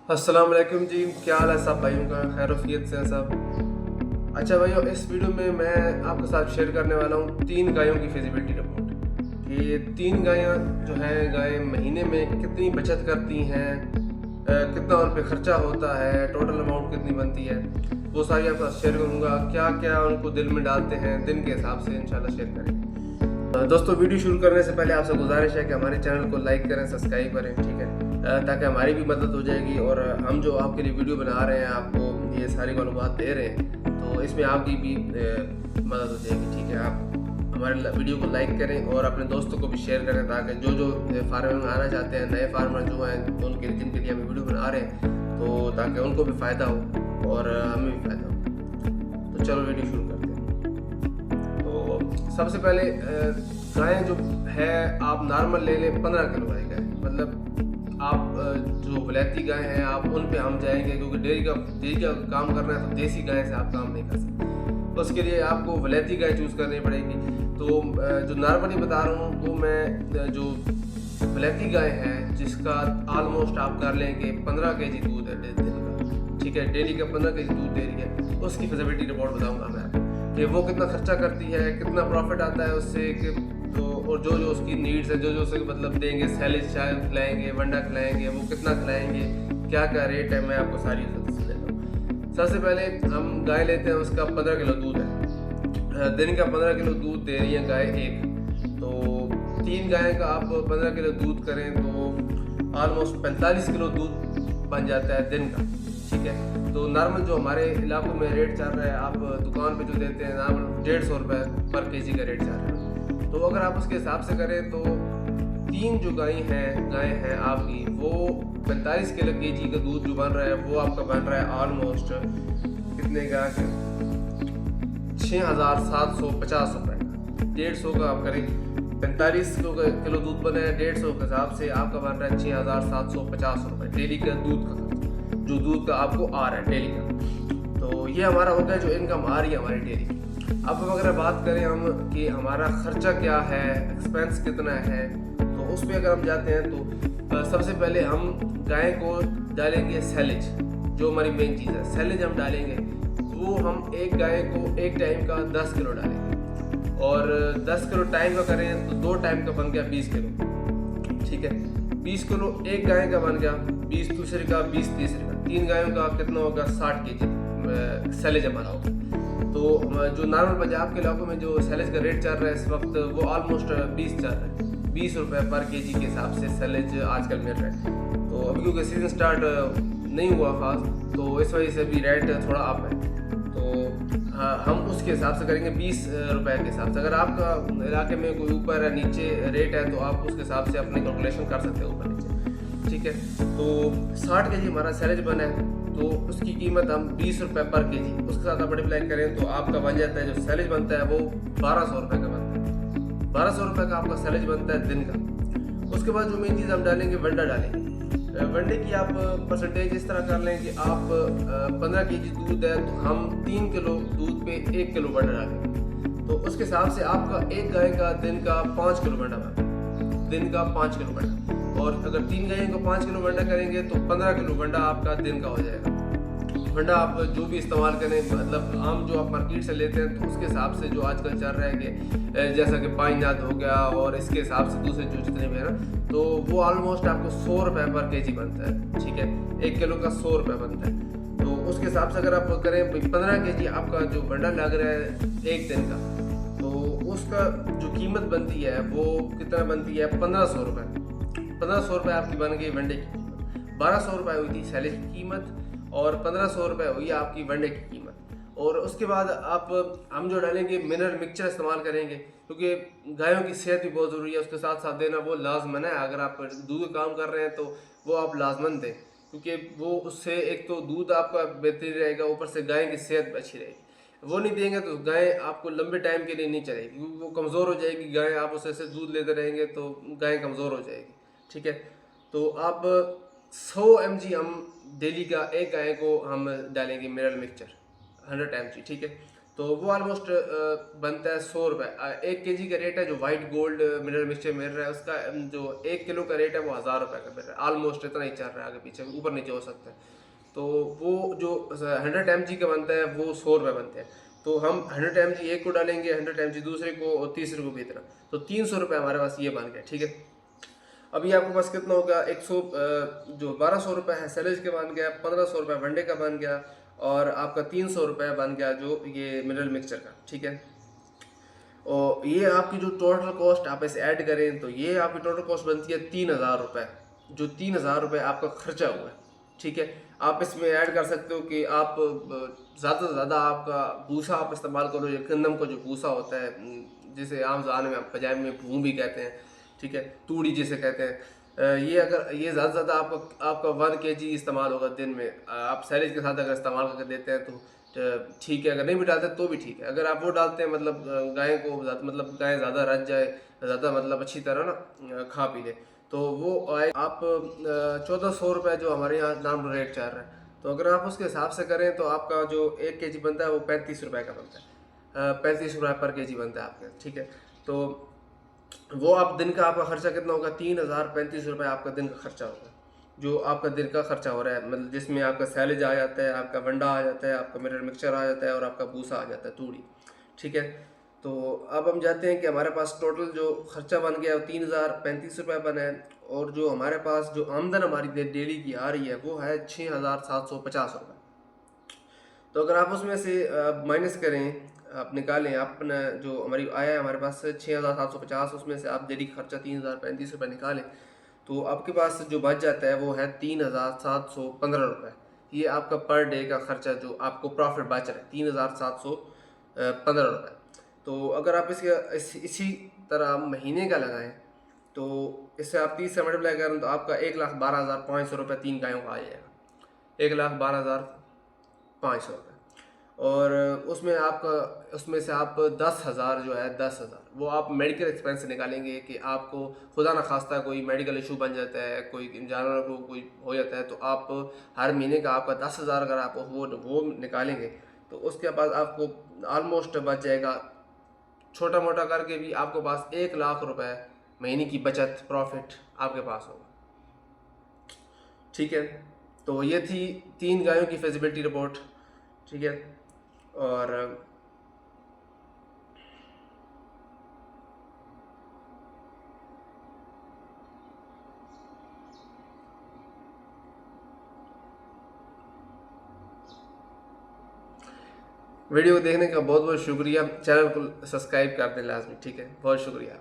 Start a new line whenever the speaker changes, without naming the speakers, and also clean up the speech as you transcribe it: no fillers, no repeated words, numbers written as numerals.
अस्सलाम वालेकुम जी, क्या हाल है सब भाइयों का? खैरोफियत से हैं सब। अच्छा भाइयों, इस वीडियो में मैं आपके साथ शेयर करने वाला हूँ 3 गायों की फिजिबिलिटी रिपोर्ट कि ये 3 गायाँ जो हैं गायें महीने में कितनी बचत करती हैं, कितना उन पे खर्चा होता है, टोटल अमाउंट कितनी बनती है, वो सारी आपके साथ शेयर करूँगा। क्या क्या उनको दिल में डालते हैं, दिन के हिसाब से इंशाल्लाह शेयर करेंगे। दोस्तों, वीडियो शुरू करने से पहले आपसे गुजारिश है कि हमारे चैनल को लाइक करें, सब्सक्राइब करें, ठीक है, ताकि हमारी भी मदद हो जाएगी और हम जो आपके लिए वीडियो बना रहे हैं, आपको ये सारी मालूमात दे रहे हैं, तो इसमें आपकी भी मदद हो जाएगी, ठीक है। आप हमारे वीडियो को लाइक करें और अपने दोस्तों को भी शेयर करें, ताकि जो फार्मिंग में आना चाहते हैं, नए फार्मर जो हैं, उनके लिए जिनके लिए हम वीडियो बना रहे हैं, तो ताकि उनको भी फ़ायदा हो और हमें भी फ़ायदा हो। तो चलो वीडियो शुरू करते हैं। तो सबसे पहले गाय जो है, आप नॉर्मल ले लें 15 किलो गाय का, मतलब आप जो वलैती गाय हैं आप उन पे हम जाएंगे, क्योंकि डेयरी का काम करना है तो देसी गाय से आप काम नहीं कर सकते, तो उसके लिए आपको वलैती गाय चूज़ करनी पड़ेगी। तो जो नॉर्मली बता रहा हूँ वो मैं जो वलैती गाय है जिसका ऑलमोस्ट आप कर लेंगे 15 केजी दूध है दिन का, ठीक है, डेली का 15 केजी दूध दे रही है, उसकी फिजिबिलिटी रिपोर्ट बताऊंगा मैं आपको कि वो कितना खर्चा करती है, कितना प्रॉफिट आता है उससे, कि तो और जो जो उसकी नीड्स है, जो जो उसे मतलब देंगे, सैलेज चाय खिलाएंगे, वंडा खिलाएंगे, वो कितना खिलाएंगे, क्या क्या रेट है, मैं आपको सारी डिटेल्स देता हूँ। सबसे पहले हम गाय लेते हैं, उसका 15 किलो दूध है, दिन का 15 किलो दूध दे रही है गाय एक, तो 3 गाय का आप 15 किलो दूध करें तो ऑलमोस्ट 45 किलो दूध बन जाता है दिन का, ठीक है। तो नॉर्मल जो हमारे इलाकों में रेट चल रहा है, आप दुकान पे जो देते हैं नॉर्मल 150 रुपये पर केजी का रेट चल रहा है, तो अगर आप उसके हिसाब से करें तो 3 जो गाय हैं आपकी, वो 45 किलो केजी का दूध जो बन रहा है वो आपका बन रहा है ऑलमोस्ट कितने का, 6,750 रुपये का। 150 का आप करें, 45 किलो दूध बने हैं, 150 के हिसाब से आपका बन रहा है 6,750 रुपये डेली का दूध का, जो दूध का आपको आ रहा है डेली का। तो ये हमारा हो गया जो इनकम आ रही है हमारी डेली की। अब अगर बात करें हम कि हमारा खर्चा क्या है, एक्सपेंस कितना है, तो उस पर अगर हम जाते हैं तो सबसे पहले हम गाय को डालेंगे सैलेज, जो हमारी मेन चीज़ है, सैलेज हम डालेंगे। वो हम एक गाय को एक टाइम का 10 किलो डालेंगे, और 10 किलो टाइम का करें तो 2 टाइम का बन गया 20 किलो, ठीक है। 20 किलो एक गाय का बन गया, 20 दूसरे का, 20 तीसरे का, 3 गायों का कितना होगा, 60 केजी सैलेज हमारा होगा। तो जो नॉर्मल पंजाब के इलाकों में जो सैलेज का रेट चल रहा है इस वक्त, वो ऑलमोस्ट 20 चल रहा है, 20 रुपये पर केजी के हिसाब से सैलेज आजकल मिल रहा है। तो अभी क्योंकि सीज़न स्टार्ट नहीं हुआ खास, तो इस वजह से भी रेट थोड़ा अप है, तो हाँ, हम उसके हिसाब से करेंगे 20 रुपए के हिसाब से। अगर आपका इलाके में कोई ऊपर या नीचे रेट है तो आप उसके हिसाब से अपनी कैलकुलेशन कर सकते हो ऊपर नीचे, ठीक है। तो 60 केजी हमारा सैलेज बना है, तो उसकी कीमत हम 20 रुपये पर केजी उसके साथ आप मल्टीप्लाई करें तो आपका बन जाता है, जो सैलेज बनता है वो 1200 रुपये का बनता है। 1200 रुपये का आपका सैलेज बनता है दिन का। उसके बाद जो मेन चीज़ हम डालेंगे, वंडा डालेंगे। वनडे की आप परसेंटेज इस तरह कर लें कि आप 15 केजी दूध है तो हम 3 किलो दूध पे 1 किलो वंडा डालेंगे, तो उसके हिसाब से आपका एक गाय का दिन का 5 किलो वंडा बना, दिन का 5 किलो वंडा। और अगर 3 गायों को 5 किलो वंडा करेंगे तो 15 किलो वंडा आपका दिन का हो जाएगा। वंडा आप जो भी इस्तेमाल करें, मतलब आम जो आप मार्केट से लेते हैं तो उसके हिसाब से जो आजकल चल रहा है कि जैसा कि पाइनाद हो गया और इसके हिसाब से दूसरे जो जितने भी है ना, तो वो ऑलमोस्ट आपको 100 रुपये पर केजी बनता है, ठीक है। 1 किलो का 100 रुपये बनता है, तो उसके हिसाब से अगर आप करें 15 केजी आपका जो वंडा लग रहा है एक दिन का, तो उसका जो कीमत बनती है वो कितना बनती है, 1500 रुपये। 1500 रुपये आपकी बन गई वनडे की कीमत। 1200 रुपये हुई थी सैलेज की कीमत, और 1500 रुपये हुई आपकी वनडे की कीमत। और उसके बाद आप हम जो डालेंगे मिनरल मिक्सचर इस्तेमाल करेंगे, क्योंकि गायों की सेहत भी बहुत ज़रूरी है, उसके साथ साथ देना वो लाजमन है। अगर आप दूध का काम कर रहे हैं तो वो आप लाजमन दें, क्योंकि वो उससे एक तो दूध आपका बेहतर रहेगा, ऊपर से गाय की सेहत अच्छी रहेगी। वो नहीं देंगे तो गाय आपको लंबे टाइम के लिए नहीं चलेगी, क्योंकि वो कमज़ोर हो जाएगी गाय, आप उससे दूध लेते रहेंगे तो गाय कमज़ोर हो जाएगी, ठीक है। तो आप 100 mg हम डेली का एक गाय को हम डालेंगे मिनरल मिक्सचर 100 mg, ठीक है। तो वो ऑलमोस्ट बनता है 100 रुपये। 1 kg का रेट है जो वाइट गोल्ड मिनरल मिक्सचर मिल रहा है उसका, जो 1 किलो का रेट है वो 1000 रुपये का मिल रहा है। ऑलमोस्ट इतना ही चल रहा है, आगे पीछे ऊपर नीचे हो सकता है। तो वो जो 100 mg का बनता है वो 100 रुपये बनते हैं। तो हम 100 mg एक को डालेंगे, 100 mg दूसरे को और तीसरे को भी इतना, तो 300 रुपये हमारे पास ये बन गया। ठीक है, अभी आपके पास कितना होगा, 100 जो 1200 रुपये है सैलेज का बन गया, 1500 रुपये वनडे का बन गया, और आपका 300 रुपये बन गया जो ये मिनरल मिक्सचर का। ठीक है, और ये आपकी जो टोटल कॉस्ट आप इसे ऐड करें तो ये आपकी टोटल कॉस्ट बनती है 3000 रुपये, जो 3000 रुपये आपका खर्चा हुआ है। ठीक है, आप इसमें ऐड कर सकते हो कि आप ज़्यादा से ज़्यादा आपका भूसा आप इस्तेमाल करो, ये गंदम का जो भूसा होता है जिसे आम ज़बान में पंजाबी में भूं भी कहते हैं। ठीक है, तूड़ी जिसे कहते हैं। ये अगर ये ज़्यादा से ज़्यादा आपका 1 kg इस्तेमाल होगा दिन में, आप सैलेज के साथ अगर इस्तेमाल करके देते हैं तो ठीक है, अगर नहीं भी डालते तो भी ठीक है। अगर आप वो डालते हैं मतलब गाय को मतलब गाय ज़्यादा रच जाए, ज़्यादा मतलब अच्छी तरह ना खा पी ले, तो वो आए आप 1400 रुपये जो हमारे यहाँ नाम रेट चल रहा है। तो अगर आप उसके हिसाब से करें तो आपका जो 1 kg बनता है वो 35 रुपये का बनता है, 35 रुपये पर kg बनता है आपका। ठीक है, तो वो आप दिन का आपका खर्चा कितना होगा, 3035 रुपये आपका दिन का खर्चा होगा, जो आपका दिन का खर्चा हो रहा है, मतलब जिसमें आपका सैलेज आ जाता है, आपका वंडा आ जाता है, आपका मिनरल मिक्सचर आ जाता है, और आपका भूसा आ जाता है, तूड़ी। ठीक है, तो अब हम जाते हैं कि हमारे पास टोटल जो खर्चा बन गया वो 3035 रुपये बना है, और जो हमारे पास जो आमदन हमारी डेली की आ रही है वो है 6750 रुपये। तो अगर आप उसमें से माइनस करें, आप निकालें अपना जो हमारी आया है हमारे पास 6750, उसमें से आप डेली खर्चा 3035 रुपये निकालें, तो आपके पास जो बच जाता है वो है 3715 रुपये। ये आपका पर डे का खर्चा जो आपको प्रॉफिट बच रहा है 3715 रुपये। तो अगर आप इसी तरह महीने का लगाएं तो इससे आप 30 से मल्टीप्लाई करें तो आपका 1,12,500 रुपये 3 गायों का आ जाएगा, 1,12,500 रुपये। और उसमें से आप 10,000 जो है 10,000 वो आप मेडिकल एक्सपेंस निकालेंगे कि आपको खुदा ना खास्ता कोई मेडिकल इशू बन जाता है, कोई जानवर को कोई हो जाता है, तो आप हर महीने का आपका 10,000 अगर आप वो निकालेंगे तो उसके बाद आपको ऑलमोस्ट बच जाएगा, छोटा मोटा करके भी आपके पास 1,00,000 रुपये महीने की बचत प्रॉफिट आपके पास होगा। ठीक है, तो ये थी 3 गायों की फिजिबिलिटी रिपोर्ट। ठीक है, और वीडियो को देखने का बहुत बहुत शुक्रिया। चैनल को सब्सक्राइब कर दें लाजमी। ठीक है, बहुत शुक्रिया।